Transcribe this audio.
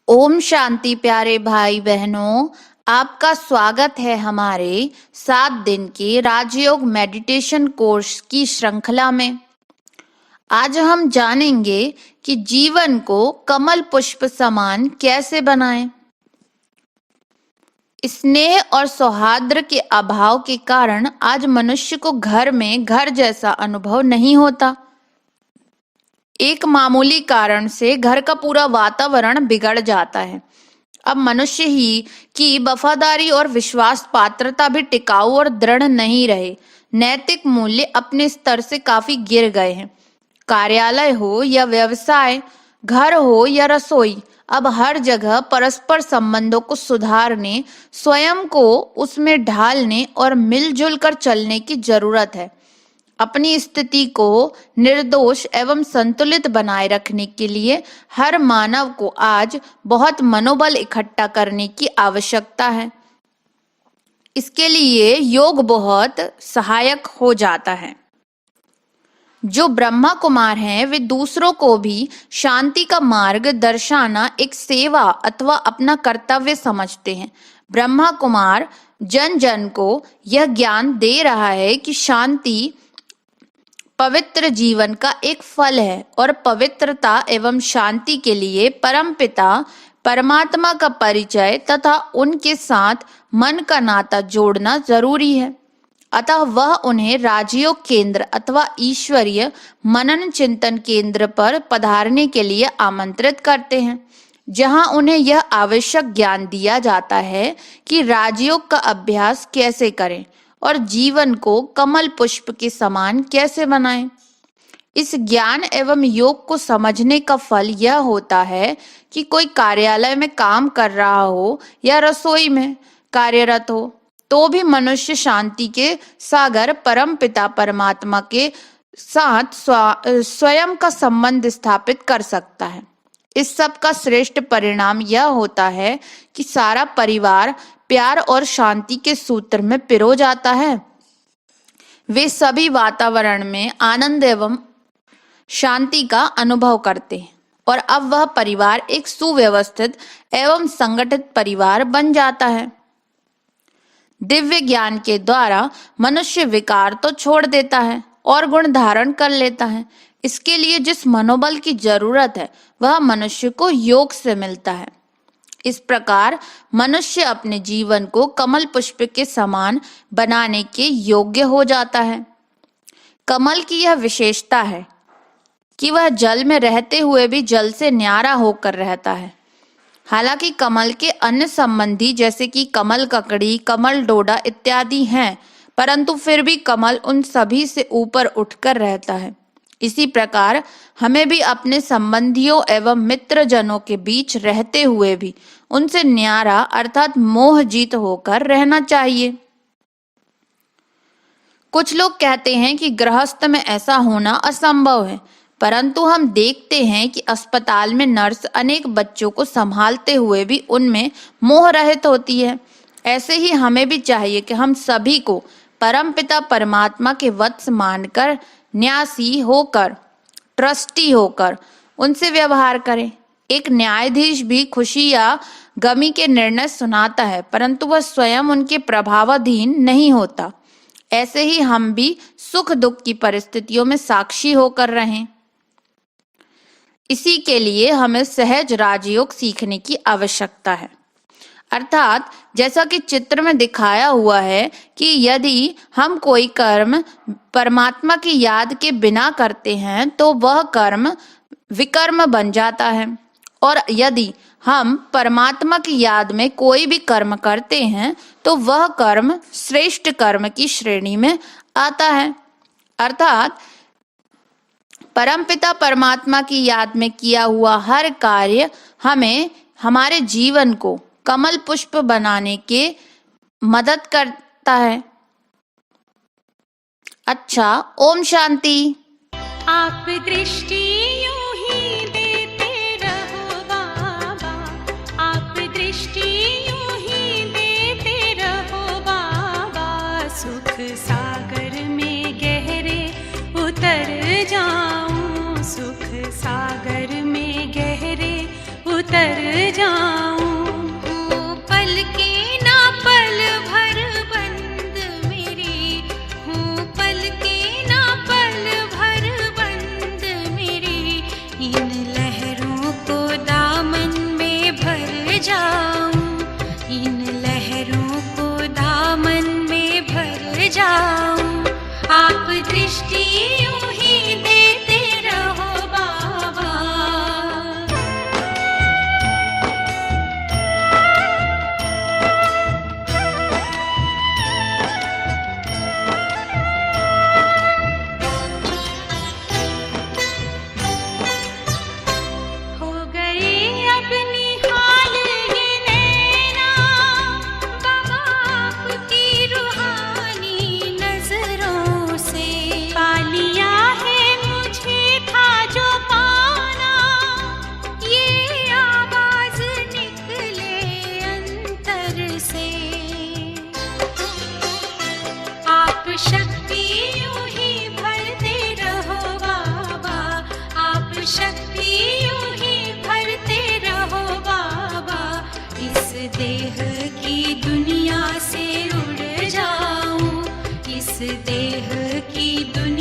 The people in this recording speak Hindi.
ओम शांति प्यारे भाई बहनों, आपका स्वागत है हमारे 7 दिन के राजयोग मेडिटेशन कोर्स की श्रृंखला में। आज हम जानेंगे कि जीवन को कमल पुष्प समान कैसे बनाएं। स्नेह और सौहार्द के अभाव के कारण आज मनुष्य को घर में घर जैसा अनुभव नहीं होता। एक मामूली कारण से घर का पूरा वातावरण बिगड़ जाता है। अब मनुष्य ही की वफादारी और विश्वास पात्रता भी टिकाऊ और दृढ़ नहीं रहे। नैतिक मूल्य अपने स्तर से काफी गिर गए हैं। कार्यालय हो या व्यवसाय, घर हो या रसोई, अब हर जगह परस्पर संबंधों को सुधारने, स्वयं को उसमें ढालने और मिलजुल कर चलने की जरूरत है। अपनी स्थिति को निर्दोष एवं संतुलित बनाए रखने के लिए हर मानव को आज बहुत मनोबल इकट्ठा करने की आवश्यकता है। इसके लिए योग बहुत सहायक हो जाता है। जो ब्रह्मा कुमार हैं, वे दूसरों को भी शांति का मार्ग दर्शाना एक सेवा अथवा अपना कर्तव्य समझते हैं। ब्रह्मा कुमार जन जन को यह ज्ञान दे रहा है कि शांति पवित्र जीवन का एक फल है और पवित्रता एवं शांति के लिए परमपिता परमात्मा का परिचय तथा उनके साथ मन का नाता जोड़ना जरूरी है। अतः वह उन्हें राजयोग केंद्र अथवा ईश्वरीय मनन चिंतन केंद्र पर पधारने के लिए आमंत्रित करते हैं, जहां उन्हें यह आवश्यक ज्ञान दिया जाता है कि राजयोग का अभ्यास कैसे करें और जीवन को कमल पुष्प के समान कैसे बनाएं। इस ज्ञान एवं योग को समझने का फल यह होता है कि कोई कार्यालय में काम कर रहा हो या रसोई में कार्यरत हो, तो भी मनुष्य शांति के सागर परम पिता परमात्मा के साथ स्वयं का संबंध स्थापित कर सकता है। इस सब का श्रेष्ठ परिणाम यह होता है कि सारा परिवार प्यार और शांति के सूत्र में पिरो जाता है। वे सभी वातावरण में आनंद एवं शांति का अनुभव करते हैं और अब वह परिवार एक सुव्यवस्थित एवं संगठित परिवार बन जाता है। दिव्य ज्ञान के द्वारा मनुष्य विकार तो छोड़ देता है और गुण धारण कर लेता है। इसके लिए जिस मनोबल की जरूरत है वह मनुष्य को योग से मिलता है। इस प्रकार मनुष्य अपने जीवन को कमल पुष्प के समान बनाने के योग्य हो जाता है। कमल की यह विशेषता है कि वह जल में रहते हुए भी जल से न्यारा होकर रहता है। हालांकि कमल के अन्य संबंधी जैसे कि कमल ककड़ी, कमल डोडा इत्यादि हैं, परंतु फिर भी कमल उन सभी से ऊपर उठकर रहता है। इसी प्रकार हमें भी अपने संबंधियों एवं मित्रजनों के बीच रहते हुए भी उनसे न्यारा अर्थात मोहजीत होकर रहना चाहिए। कुछ लोग कहते हैं कि गृहस्थ में ऐसा होना असंभव है, परंतु हम देखते हैं कि अस्पताल में नर्स अनेक बच्चों को संभालते हुए भी उनमें मोह रहित होती है। ऐसे ही हमें भी चाहिए कि हम सभी को परमपिता परमात्मा के वत्स मानकर, न्यासी होकर, ट्रस्टी होकर उनसे व्यवहार करें। एक न्यायाधीश भी खुशी या गमी के निर्णय सुनाता है, परंतु वह स्वयं उनके प्रभावाधीन नहीं होता। ऐसे ही हम भी सुख दुख की परिस्थितियों में साक्षी होकर रहें। इसी के लिए हमें सहज राजयोग सीखने की आवश्यकता है। अर्थात जैसा कि चित्र में दिखाया हुआ है कि यदि हम कोई कर्म परमात्मा की याद के बिना करते हैं तो वह कर्म विकर्म बन जाता है, और यदि हम परमात्मा की याद में कोई भी कर्म करते हैं तो वह कर्म श्रेष्ठ कर्म की श्रेणी में आता है। अर्थात परमपिता परमात्मा की याद में किया हुआ हर कार्य हमें हमारे जीवन को कमल पुष्प बनाने के मदद करता है। अच्छा, ओम शांति। आप दृष्टि यूं ही देते रहो बाबा, आप दृष्टि यूं ही देते रहो बाबा। सुख सागर में गहरे उतर जाऊं, सुख सागर में गहरे उतर जाऊं। हूँ पलके ना पल भर बंद मेरी, हूँ पलके ना पल भर बंद मेरी, इन लहरों को दामन में भर जाऊं, इन लहरों को दामन में भर जाऊं। आप दृष्टि यूं ही देते रहो बाबा। हो गए अब निहाल ये नैना बाबा आपकी रूहानी नजरों से। पा लिया है मुझे था जो पाना, ये आवाज निकले अंतर से। आप शक्ति यूं ही भरते रहो बाबा, आप शक्ति यूं ही भरते रहो बाबा। इस देह की दुनिया से उड़ जाऊं, इस देह की दुनिया